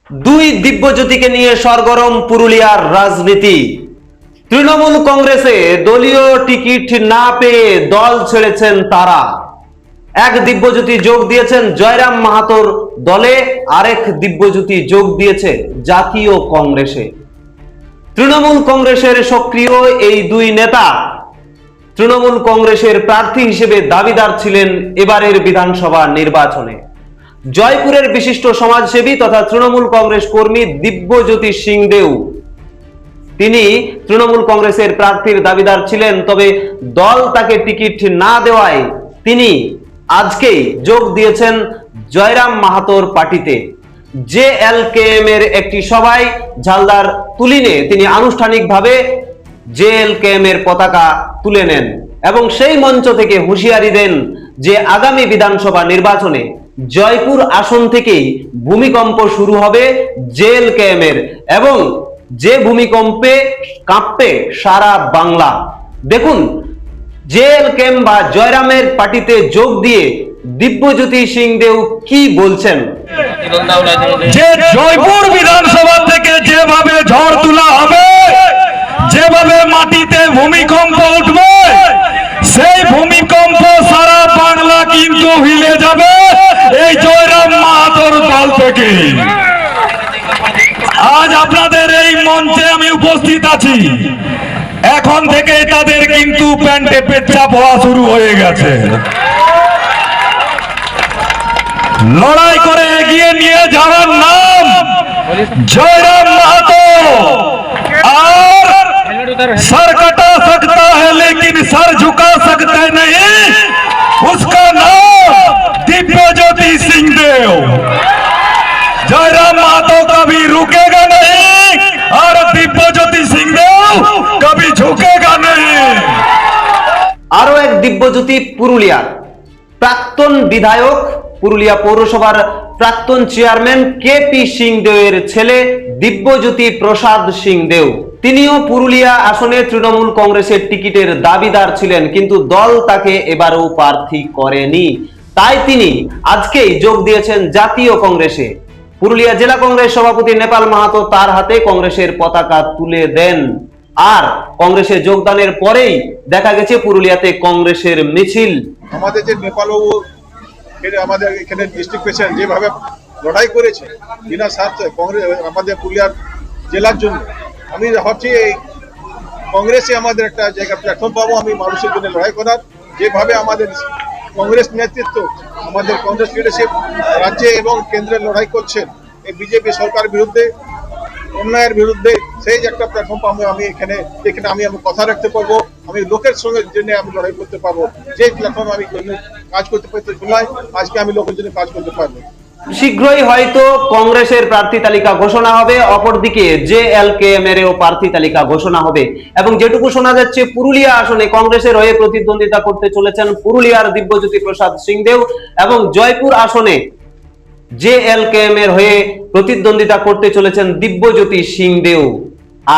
দুই দিব্যজ্যোতিকে নিয়ে সরগরম পুরুলিয়ার রাজনীতি। তৃণমূল কংগ্রেসে দলীয় টিকিট না পেয়ে দল ছেড়েছেন তারা। এক দিব্যজ্যোতি যোগ দিয়েছেন জয়রাম মাহাতোর দলে, আরেক দিব্যজ্যোতি যোগ দিয়েছে জাতীয় কংগ্রেসে। তৃণমূল কংগ্রেসের সক্রিয় এই দুই নেতা তৃণমূল কংগ্রেসের প্রার্থী হিসেবে দাবিদার ছিলেন এবারের বিধানসভা নির্বাচনে। জয়পুরের বিশিষ্ট সমাজসেবী তথা তৃণমূল কংগ্রেস কর্মী দিব্যজ্যোতি সিংদেও তিনি তৃণমূল কংগ্রেসের প্রার্থীর দাবিদার ছিলেন, তবে দল তাকে টিকিট না দেওয়ায় তিনি আজকেই যোগ দিয়েছেন জয়রাম মাহাতোর পার্টিতে। জেএলকেএম এর একটি সভায় ঝালদার তুলিনে তিনি আনুষ্ঠানিকভাবে জেএলকেএম এর পতাকা তুলে নেন এবং সেই মঞ্চ থেকে হুঁশিয়ারি দেন যে আগামী বিধানসভা নির্বাচনে জয়পুর আসন থেকেই ভূমিকম্প শুরু হবে জেএলকেএম এর, এবং যে ভূমিকম্পে কাঁপবে সারা বাংলা। দেখুন জেএলকেএম বা জয়রামের পার্টিতে যোগ দিয়ে দিব্যজ্যোতি সিংদেও কি বলছেন। যে জয়পুর বিধানসভা থেকে যেভাবে ঝড় তোলা হবে, যেভাবে মাটিতে ভূমিকম্প উঠবে, সেই ভূমিকম্প সারা বাংলা কিন্তু হিলে যাবে এই জয়রাম মাহাতোর দল থেকে। আজ আপনাদের এই মঞ্চে আমি উপস্থিত আছি, এখন থেকে তাদের কিন্তু প্যান্টে পেচ্ছাপ হওয়া শুরু হয়ে গেছে। লড়াই করে এগিয়ে নিয়ে যাওয়ার নাম জয়রাম মাহাতো। और सर कटा सकता है लेकिन सर झुका सकते नहीं, उसका नाम दिव्यज्योति सिंहदेव। जयराम मातो कभी रुकेगा नहीं और दिव्यज्योति सिंहदेव कभी झुकेगा नहीं। আরো এক দিব্যজ্যোতি পুরুলিয়ার প্রাক্তন বিধায়ক, পুরুলিয়া পৌরসভার প্রাক্তন চেয়ারম্যান কেপি সিংদেওয়ের ছেলে দিব্যজ্যোতি প্রসাদ সিংদেও। তিনিও পুরুলিয়া আসনে তৃণমূল কংগ্রেসের টিকিটের দাবিদার ছিলেন, কিন্তু দল তাকে এবারও প্রার্থী করেনি। তাই তিনি আজকেই যোগ দিয়েছেন জাতীয় কংগ্রেসে। পুরুলিয়া জেলা কংগ্রেস সভাপতি নেপাল মাহাতো তার হাতে কংগ্রেসের পতাকা তুলে দেন। আর কংগ্রেসে যোগদানের পরেই দেখা গেছে পুরুলিয়াতে কংগ্রেসের মিছিল। আমাদের যে নেপালবাবু আমাদের এখানে ডিস্ট্রিক্ট প্রেসিডেন্ট যেভাবে লড়াই করেছে বিনা স্বার্থে কংগ্রেস আমাদের পুরুলিয়ার জেলার জন্য, আমি ভাবছি এই কংগ্রেসে আমাদের একটা জায়গা প্ল্যাটফর্ম পাবো আমি মানুষের জন্য লড়াই করার। যেভাবে আমাদের কংগ্রেস নেতৃত্ব আমাদের কংগ্রেস লিডারশিপ রাজ্যে এবং কেন্দ্রে লড়াই করছেন এই বিজেপি সরকার বিরুদ্ধে, অন্যায়ের বিরুদ্ধে, সেই যে একটা প্ল্যাটফর্ম পাবো আমি এখানে আমি কথা রাখতে পারবো, আমি লোকের সঙ্গে জন্য আমি লড়াই করতে পারবো। যে প্ল্যাটফর্ম আমি কাজ করতে পারতে চলাই, আজকে আমি লোকের জন্য কাজ করতে পারবো। শীঘ্রই হয়তো কংগ্রেসের প্রার্থী তালিকা ঘোষণা হবে, অপরদিকে জেএলকেএম এরও প্রার্থী তালিকা ঘোষণা হবে। এবং যেটুকু শোনা যাচ্ছে পুরুলিয়া আসনে কংগ্রেসের হয়ে প্রতিদ্বন্দ্বিতা করতে চলেছেন পুরুলিয়ার দিব্যজ্যোতি প্রসাদ সিংদেও, এবং জয়পুর আসনে জেএলকেএম এর হয়ে প্রতিদ্বন্দ্বিতা করতে চলেছেন দিব্যজ্যোতি সিংদেও।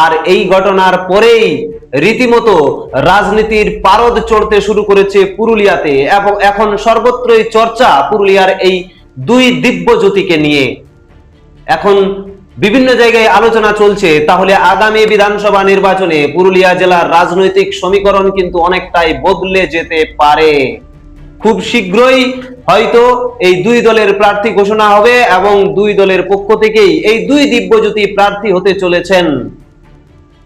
আর এই ঘটনার পরেই রীতিমতো রাজনীতির পারদ চড়তে শুরু করেছে পুরুলিয়াতে, এবং এখন সর্বত্রই চর্চা পুরুলিয়ার এই দুই দিব্যজ্যোতিকে নিয়ে। এখন বিভিন্ন জায়গায় আলোচনা চলছে, তাহলে আগামী বিধানসভা নির্বাচনে পুরুলিয়া জেলার রাজনৈতিক সমীকরণ কিন্তু অনেকটাই বদলে যেতে পারে। খুব শীঘ্রই হয়তো এই দুই দলের প্রার্থী ঘোষণা হবে এবং দুই দলের পক্ষ থেকেই এই দুই দিব্যজ্যোতি প্রার্থী হতে চলেছেন।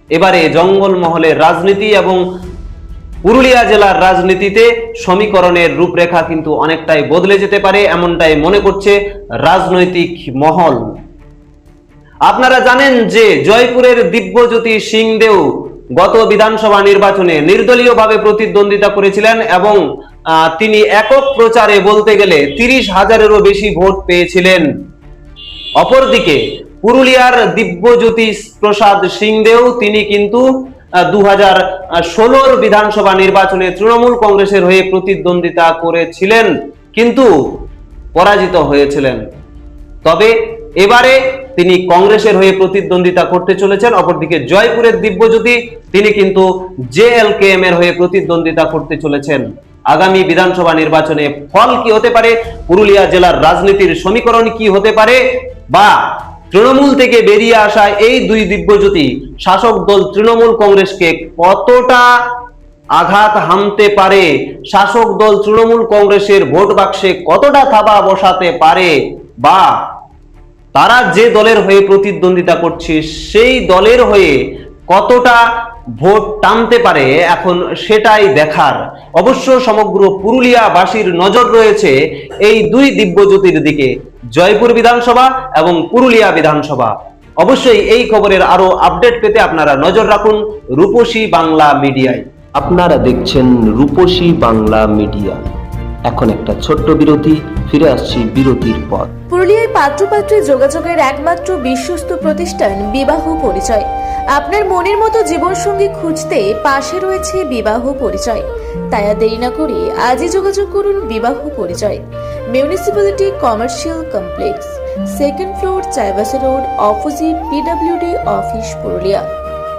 এবারে জঙ্গলমহলের রাজনীতি এবং পুরুলিয়া জেলার রাজনীতিতে সমীকরণের রূপরেখা কিন্তু অনেকটাই বদলে যেতে পারে, এমনটাই মনে করছে রাজনৈতিক মহল। আপনারা জানেন যে জয়পুরের দিব্যজ্যোতি সিংদেও গত বিধানসভা নির্বাচনে নির্দলীয়ভাবে প্রতিদ্বন্দ্বিতা করেছিলেন এবং তিনি একক প্রচারে বলতে গেলে 30,000-এরও বেশি ভোট পেয়েছিলেন। অপরদিকে পুরুলিয়ার দিব্যজ্যোতি প্রসাদ সিংদেও তিনি কিন্তু 2016 বিধানসভা নির্বাচনে তৃণমূল কংগ্রেসের হয়ে প্রতিদ্বন্দ্বিতা করেছিলেন, কিন্তু পরাজিত হয়েছিলেন। তবে এবারে তিনি কংগ্রেসের হয়ে প্রতিদ্বন্দ্বিতা করতে চলেছেন। অপরদিকে জয়পুরের দিব্যজ্যোতি তিনি কিন্তু জেএলকেএম এর হয়ে প্রতিদ্বন্দ্বিতা করতে চলেছেন। আগামী বিধানসভা নির্বাচনে ফল কি হতে পারে, পুরুলিয়া জেলার রাজনীতির সমীকরণ কি হতে পারে, বা তৃণমূল থেকে বেরিয়ে আসা এই দুই দিব্যজ্যোতি শাসক দল তৃণমূল কংগ্রেসকে কতটা আঘাত হানতে পারে, শাসক দল তৃণমূল কংগ্রেসের ভোট বাক্সে কতটা থাবা বসাতে পারে, বা তারা যে দলের হয়ে প্রতিদ্বন্দ্বিতা করছে সেই দলের হয়ে কতটা ভোট টানতে পারে, এখন সেটাই দেখার। অবশ্য সমগ্র পুরুলিয়াবাসীর নজর রয়েছে এই দুই দিব্যজ্যোতির দিকে, জয়পুর বিধানসভা এবং পুরুলিয়া বিধানসভা। অবশ্যই এই খবরের আরো আপডেট পেতে আপনারা নজর রাখুন রূপসী বাংলা মিডিয়ায়। আপনারা দেখছেন রূপসী বাংলা মিডিয়া। এখন একটা ছোট্ট বিরতি, ফিরে আসছি বিরতির পর। পুরুলিয়ায় পাত্রপাত্রী যোগাযোগের একমাত্র বিশ্বস্ত প্রতিষ্ঠান বিবাহ পরিচয়। আপনার মনের মতো জীবনসঙ্গী খুঁজতে পাশে রয়েছে বিবাহ পরিচয়। তাই আর দেরি না করে আজই যোগাযোগ করুন বিবাহ পরিচয়। Municipality commercial complex, second floor, Chaibasa road, opposite PWD office, Purulia.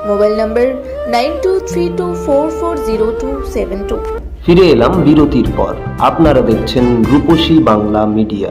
Mobile নম্বর 9232440272। ফিরে এলাম বিরতির পর। আপনারা দেখছেন রূপসী বাংলা মিডিয়া।